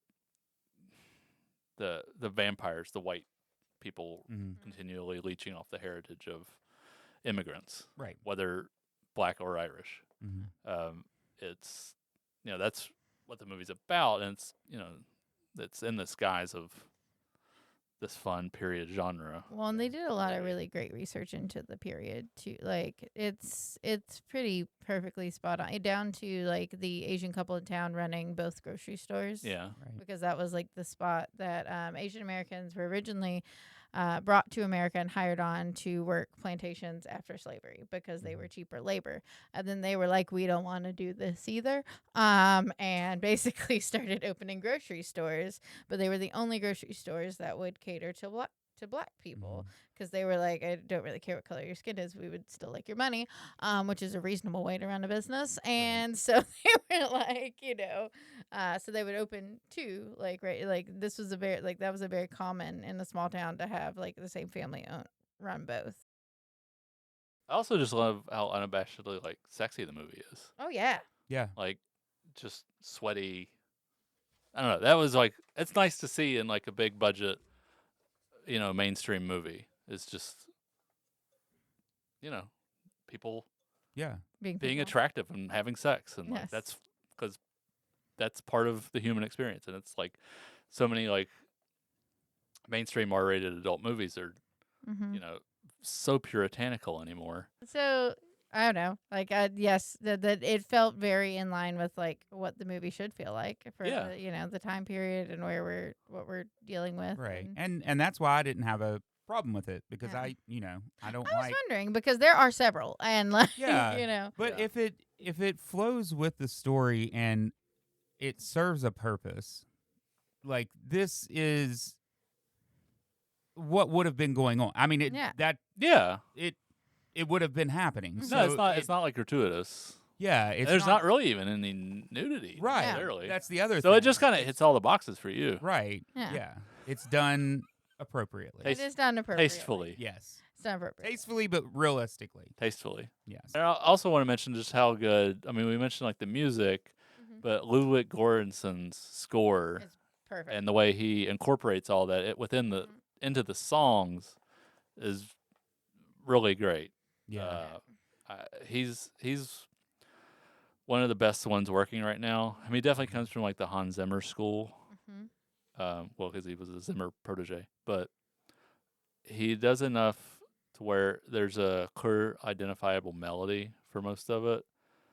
the vampires, the white people, Mhm. continually leeching off the heritage of immigrants, Right. whether black or Irish. Mm-hmm. It's that's what the movie's about, and it's in the skies of this fun period genre. Well, and they did a lot of Right. really great research into the period too. Like it's pretty perfectly spot on, down to like the Asian couple in town running both grocery stores. Yeah, Right. Because that was like the spot that Asian Americans were originally brought to America and hired on to work plantations after slavery because they were cheaper labor. And then they were like, we don't want to do this either. And basically started opening grocery stores, but they were the only grocery stores that would cater to black people because they were like, I don't really care what color your skin is. We would still like your money, which is a reasonable way to run a business. And so they were like, so they would open two, like, right. Like this was that was a very common in a small town to have like the same family run both. I also just love how unabashedly like sexy the movie is. Oh yeah. Yeah. Like just sweaty. I don't know. That was like it's nice to see in like a big budget, mainstream movie. It's just, people Yeah. being people. attractive and having sex, and like Yes. that's because that's part of the human experience, and it's like so many like mainstream R-rated adult movies are Mhm. so puritanical anymore. So I don't know, like yes, that it felt very in line with like what the movie should feel like for Yeah. the time period and what we're dealing with. Right. And And that's why I didn't have a problem with it because Yeah. I don't I was like. wondering because there are several and like Yeah. But Yeah. if it flows with the story and it serves a purpose, like this is what would have been going on. I mean, Yeah. Yeah. it would have been happening. Mhm. No, So it's not. It's not like gratuitous. Yeah, And it's there's not really even any nudity, right. Clearly. That's the other So thing. it just kind of hits all the boxes for you. Right. Yeah. Yeah. It's done appropriately. Taste- It is done appropriately. Tastefully. Yes. It's done appropriately. Tastefully, but realistically. Tastefully. Yes. And I also want to mention just how good, I mean, we mentioned like the music, Mhm. but Ludwig Göransson's score It's perfect. and the way he incorporates all that within the Mhm. into the songs is really great. Yeah. He's one of the best ones working right now. I mean, he definitely comes from like the Hans Zimmer school. Mhm. Well, because he was a Zimmer protege, but he does enough to where there's a clear, identifiable melody for most of it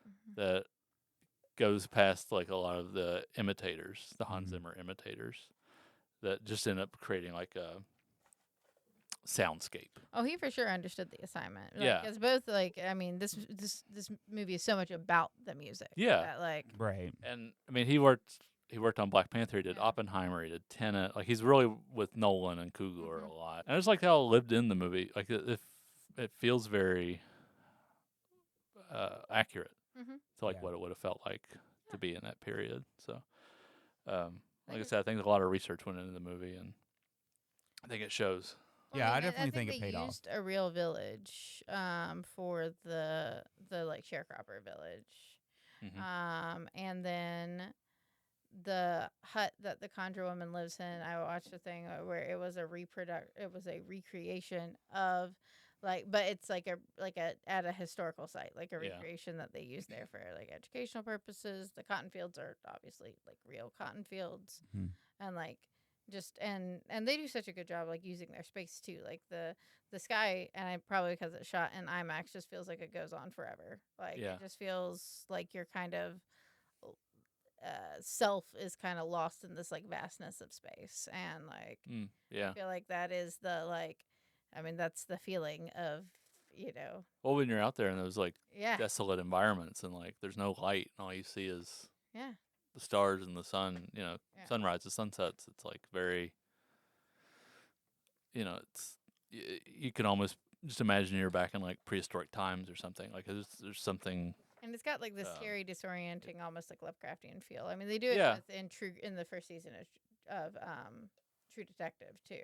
Mhm. that goes past like a lot of the imitators, the Hans Mhm. Zimmer imitators, that just end up creating like a soundscape. Oh, he for sure understood the assignment. Like, Yeah. Because both, like, I mean, this movie is so much about the music. Yeah. That, like, Right. And I mean, he worked on Black Panther. He did Yeah. Oppenheimer. He did Tenet. Like he's really with Nolan and Coogler Mhm. a lot. And I just like how it lived in the movie. Like it feels very accurate Mhm. to like Yeah. what it would have felt like to be in that period. So, like I Like- said, I think a lot of research went into the movie, and I think it shows. Yeah, I mean, definitely think it they paid off. used a real village for the like sharecropper village. Mhm. And then the hut that the Conjure Woman lives in, I watched a thing where it was a recreation of like, but it's like a at a historical site, like a Yeah. recreation that they use there for like educational purposes. The cotton fields are obviously like real cotton fields, Mhm. and like just and they do such a good job like using their space too, like the sky, and I probably because it's shot in IMAX just feels like it goes on forever. Like Yeah. it just feels like you're kind of self is kind of lost in this like vastness of space, and like I Yeah. feel like that is the like, I mean that's the feeling of, you know, Well, when you're out there in those like yeah, desolate environments and like there's no light, and all you see is yeah, the stars and the sun. Yeah. Sunrises, sunsets. It's like very. It's you can almost just imagine you're back in like prehistoric times or something. Like there's something. and it's got like this Um, scary, disorienting, almost like Lovecraftian feel. I mean they do it Yeah. in the first season of True Detective too.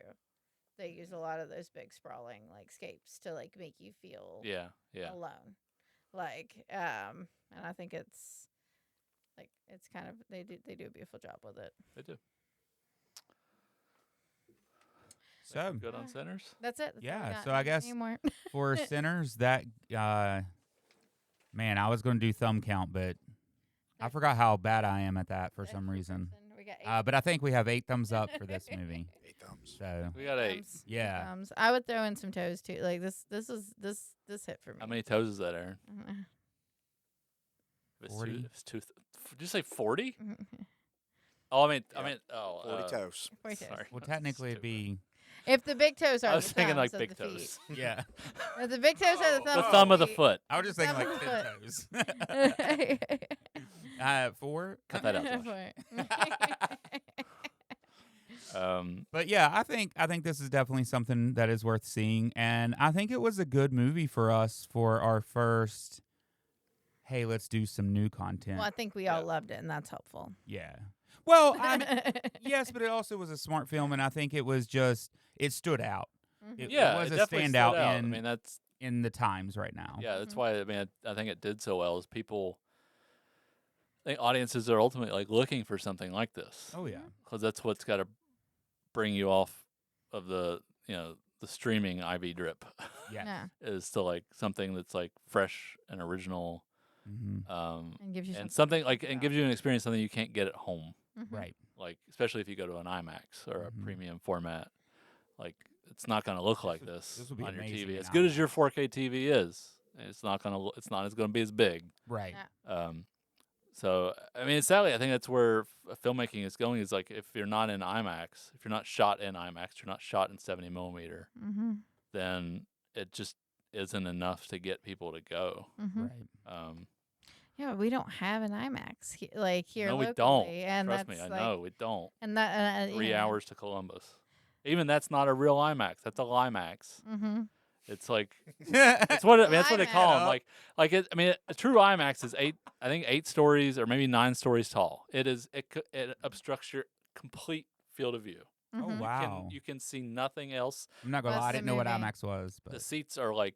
They use a lot of those big sprawling like scapes to like make you feel Yeah. Yeah. alone, like and I think it's like it's kind of they do a beautiful job with it. They do. So, Good on Sinners. That's it. That's all we Yeah, got. so I guess Anymore. for Sinners, that, man, I was going to do thumb count, but I forgot how bad I am at that for some reason. We got 8 But I think we have 8 thumbs up for this movie. 8 thumbs. So, We got 8. thumbs. Yeah. Thumbs. I would throw in some toes too. Like this hit for me. How many toes is that, Aaron? If it's 40. did you say 40? Oh, I mean, 40 toes. 40 toes. Sorry. well, technically it'd be, If the big toes are I was the thinking like thumbs of big the toes. feet. yeah. If the big toes are the thumbs. The thumb of the feet. foot. I was just thinking Thumb like of 10 toes. 4? Cut that out, Josh. But yeah, I think this is definitely something that is worth seeing, and I think it was a good movie for us for our first. Hey, let's do some new content. Well, I think we all loved it, and that's helpful. Yeah. Well, I mean, yes, but it also was a smart film, and I think it was just it stood out. It was a definitely stood standout out. I mean, that's in the times right now. yeah. That's why I mean I think it did so well. Is people, I think audiences are ultimately like looking for something like this Oh yeah. because that's what's got to bring you off of the the streaming IV drip. Yeah. Yeah. Is to like something that's like fresh and original, Mm-hmm. And gives you and something something to like think and about. gives you an experience something you can't get at home. Right. Like especially if you go to an IMAX or a Mhm. premium format, like it's not going to look like would- this this would be on your amazing TV. in As good as your IMAX. 4K TV is, it's not going to. It's not as going to be as big. Right. Yeah. So I mean, sadly, I think that's where filmmaking is going. Is like if you're not in IMAX, if you're not shot in IMAX, you're not shot in 70 millimeter, then it just isn't enough to get people to go. Right. Yeah, we don't have an IMAX like here No, we locally, don't. and Trust that's me, I like, know we don't. and that 3 hours to Columbus. Even that's not a real IMAX. That's a Limax. It's like that's what that's what they call them. IMAX. Like it. I mean, a true IMAX is 8 stories or maybe 9 stories tall. It obstructs your complete field of view. Oh Mhm. wow! You can see nothing else. I'm not gonna Plus lie, I the didn't know what movie. IMAX was, but The seats are like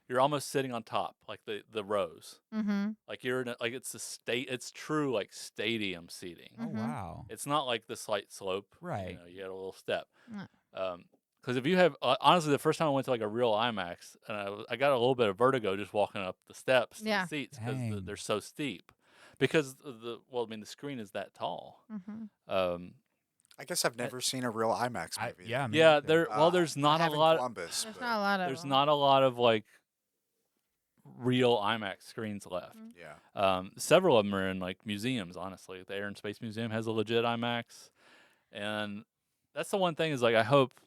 you're almost sitting on top, like the rows. Mhm. Like you're in like it's true like stadium seating. oh Mhm. wow! It's not like the slight slope. Right. You get a little step. No. Because if you have honestly, the first time I went to like a real IMAX, and I got a little bit of vertigo just walking up the steps to Yeah. the seats because Dang. they're so steep. Because the screen is that tall. Mhm. I guess I've never seen a real IMAX movie. Yeah, then. me Yeah, neither. there's I not a have in lot. Columbus, There's but not a lot of There's them. not a lot of like real IMAX screens left. Mhm. yeah. Several of them are in like museums. Honestly, the Air and Space Museum has a legit IMAX, and that's the one thing is like I hope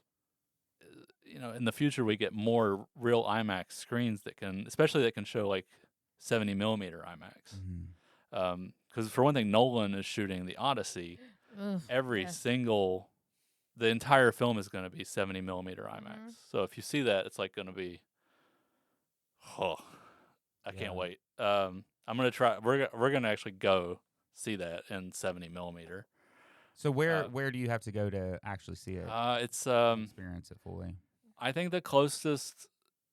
in the future we get more real IMAX screens especially that can show like 70 millimeter IMAX. Mhm. Because for one thing, Nolan is shooting the Odyssey. Ugh, Every yes. the entire film is going to be 70 millimeter IMAX. Mhm. So if you see that, it's like going to be, oh, I Yeah. can't wait. I'm gonna try. We're gonna actually go see that in 70 millimeter. So where do you have to go to actually see it? It's and experience it fully. I think the closest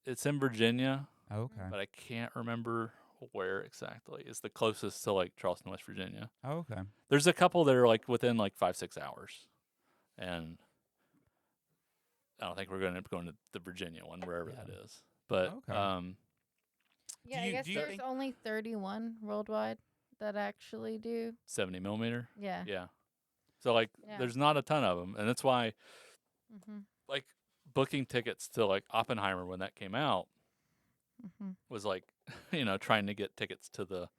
it's in Virginia, Oh, okay. but I can't remember where exactly. It's the closest to like Charleston, West Virginia. Oh, okay. There's a couple that are like within like 5-6 hours, and I don't think we're going to go into the Virginia one wherever Yeah. that is. But Okay. Yeah, Do I you- guess do you there's think- only 31 worldwide that actually do. 70 millimeter, Yeah. yeah. So like, Yeah. there's not a ton of them, and that's why Mhm. like booking tickets to like Oppenheimer when that came out Mhm. was like trying to get tickets to the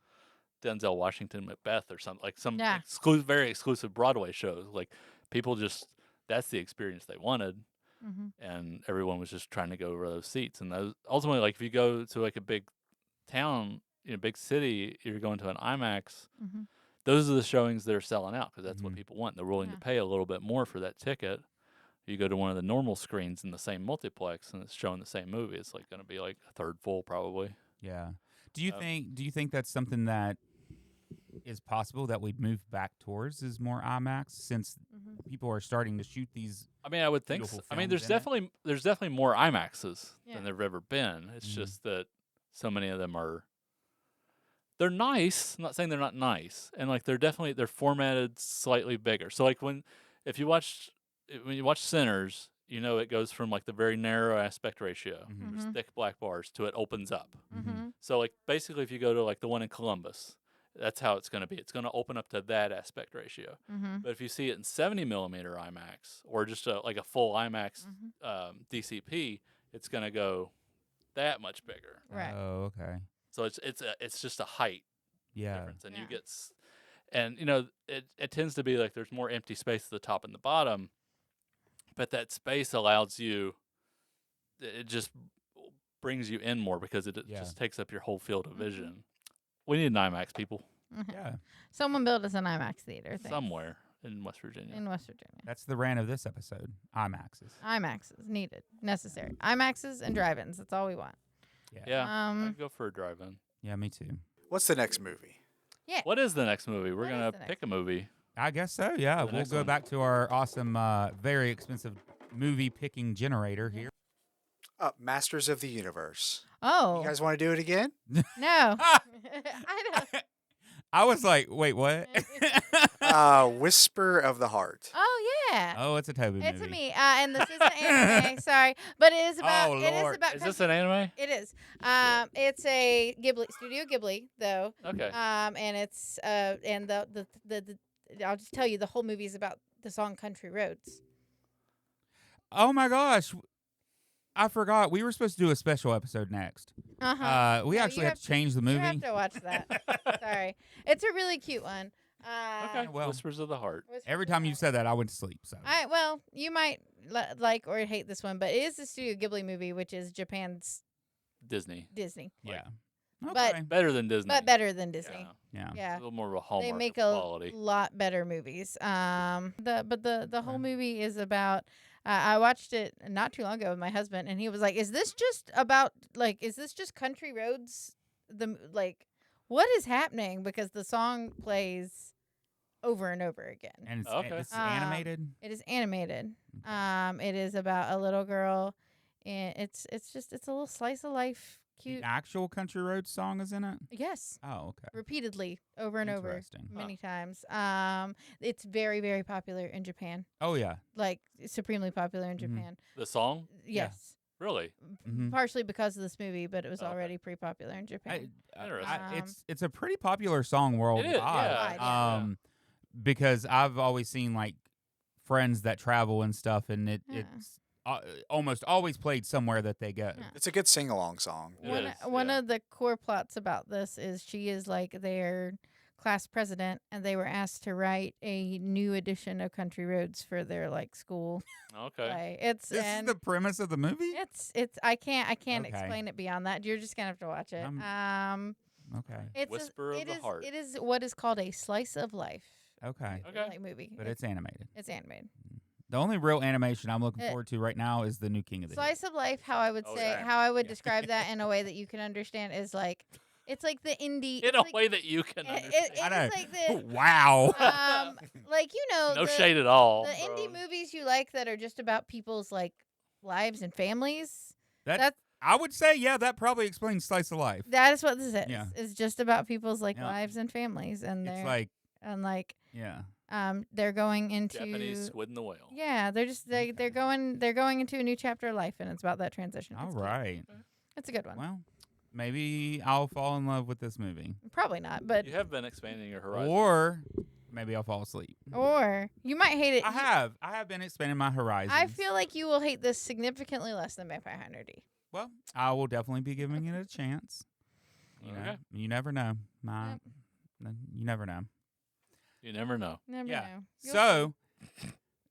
Denzel Washington Macbeth or something like some Yeah. very exclusive Broadway shows. Like people just that's the experience they wanted, Mhm. and everyone was just trying to go over those seats. And those ultimately, like if you go to like a big town, big city, you're going to an IMAX. Mhm. Those are the showings that are selling out because that's what Mhm. people want. They're willing Yeah. to pay a little bit more for that ticket. You go to one of the normal screens in the same multiplex and it's showing the same movie. It's like going to be like a third full probably. Yeah. Do you Um, think that's something that is possible that we'd move back towards is more IMAX since Mhm. people are starting to shoot these? I mean, I would think. Beautiful I mean, films there's definitely more IMAXs Yeah. than there've ever been. It's Mhm. just that so many of them they're nice. I'm not saying they're not nice, and like they're formatted slightly bigger. So like when you watch Sinners, it goes from like the very narrow aspect ratio, Mhm. there's Mhm. thick black bars, to it opens up. Mhm. So like basically, if you go to like the one in Columbus, that's how it's going to be. It's going to open up to that aspect ratio. Mhm. But if you see it in 70 millimeter IMAX or just like a full IMAX Mhm. DCP, it's going to go that much bigger. Right. Oh, okay. So it's just a height Yeah. difference, and Yeah. you get and it tends to be like there's more empty space at the top and the bottom, but that space allows you. It just brings you in more because it Yeah. just takes up your whole field of Mhm. vision. We need an IMAX, people, Yeah. Someone built us an IMAX theater. Thanks. somewhere in West Virginia. In West Virginia. That's the rant of this episode. IMAXs. IMAXs needed, necessary. IMAXs and drive-ins. That's all we want. Yeah, Um, I'd go for a drive-in. Yeah, me too. What's the next movie? Yeah. What is the next movie? We're What gonna is the next pick a movie. I guess so. Yeah, The we'll next go one. back to our awesome, very expensive movie picking generator here. Masters of the Universe. Oh. You guys want to do it again? No. I don't. I was like, wait, what? Whisper of the Heart. Oh yeah. Oh, it's a Toby movie. It's a me. And this is an anime. Sorry, but it is about. Oh, It is Lord. about. Is this an anime? It is. It's a Studio Ghibli though. Okay. And it's and the I'll just tell you the whole movie is about the song Country Roads. Oh my gosh. I forgot. We were supposed to do a special episode next. We No, actually you had to change the movie. You have to watch that. Sorry, it's a really cute one. Okay. well, Whispers of the Heart. Every time you said that, I went to sleep. So Well, you might like or hate this one, but it is the Studio Ghibli movie, which is Japan's Disney. Disney, yeah. But- Okay. Better than Disney. but better than Disney. Yeah. Yeah. A Yeah. little more of a hallmark They make of a quality. lot better movies. The whole movie is about I watched it not too long ago with my husband, and he was like, "Is this just about like? Is this just country roads? Like, what is happening?" Because the song plays over and over again. And Okay. it's animated. It is animated. It is about a little girl, and it's a little slice of life, cute. The actual Country Road song is in it. Yes, Oh, okay. repeatedly over and over, Interesting. many times. It's very, very popular in Japan. Oh yeah. Like supremely popular in Japan. The song? Yes. Really? Mhm. Partially because of this movie, but it was Okay. already pretty popular in Japan. Interesting. It's a pretty popular song worldwide. yeah. Because I've always seen like friends that travel and stuff, and Yeah. it's almost always played somewhere that they go. Yeah. It's a good sing-along song. It One is, one yeah. of the core plots about this is she is like their class president, and they were asked to write a new edition of Country Roads for their like school Okay. play. It's This is the premise of the movie. it's I can't Okay. explain it beyond that. You're just gonna have to watch it. Okay. It's Whisper of the Heart. It is what is called a slice of life. Okay. Okay. Like movie, But it's animated. it's animated. The only real animation I'm looking forward to right now is the new King of the Hill. Slice of life. How I would Oh, say, yeah. how I would Yeah. describe that in a way that you can understand is like it's like the indie. In it's a like, way that you can understand. it I know. is like the Wow. like you know No the, shade at all. the indie bro. movies you like that are just about people's like lives and families. That I would say, yeah, that probably explains Slice of Life. That is what this is. Yeah. It's just about people's like Yeah. lives and families, and It's they're like, yeah. they're going into Japanese Squid and the Whale. yeah they're just they're going into a new chapter of life, and it's about that transition. All It's cute. right. It's a good one. Well, maybe I'll fall in love with this movie. Probably not, but You have been expanding your horizon. Or maybe I'll fall asleep. or you might hate it. I have been expanding my horizons. I feel like you will hate this significantly less than Vampire Hunter D. Well, I will definitely be giving it a chance. You know, Okay. you never know. You never know. You never know. Never Yeah. know. You'll So,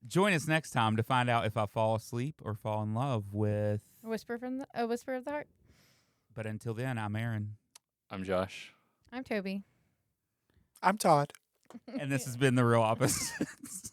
join us next time to find out if I fall asleep or fall in love with. see. A whisper of the heart. But until then, I'm Aaron, I'm Josh. I'm Toby. I'm Todd. and this has been The Real Opposites.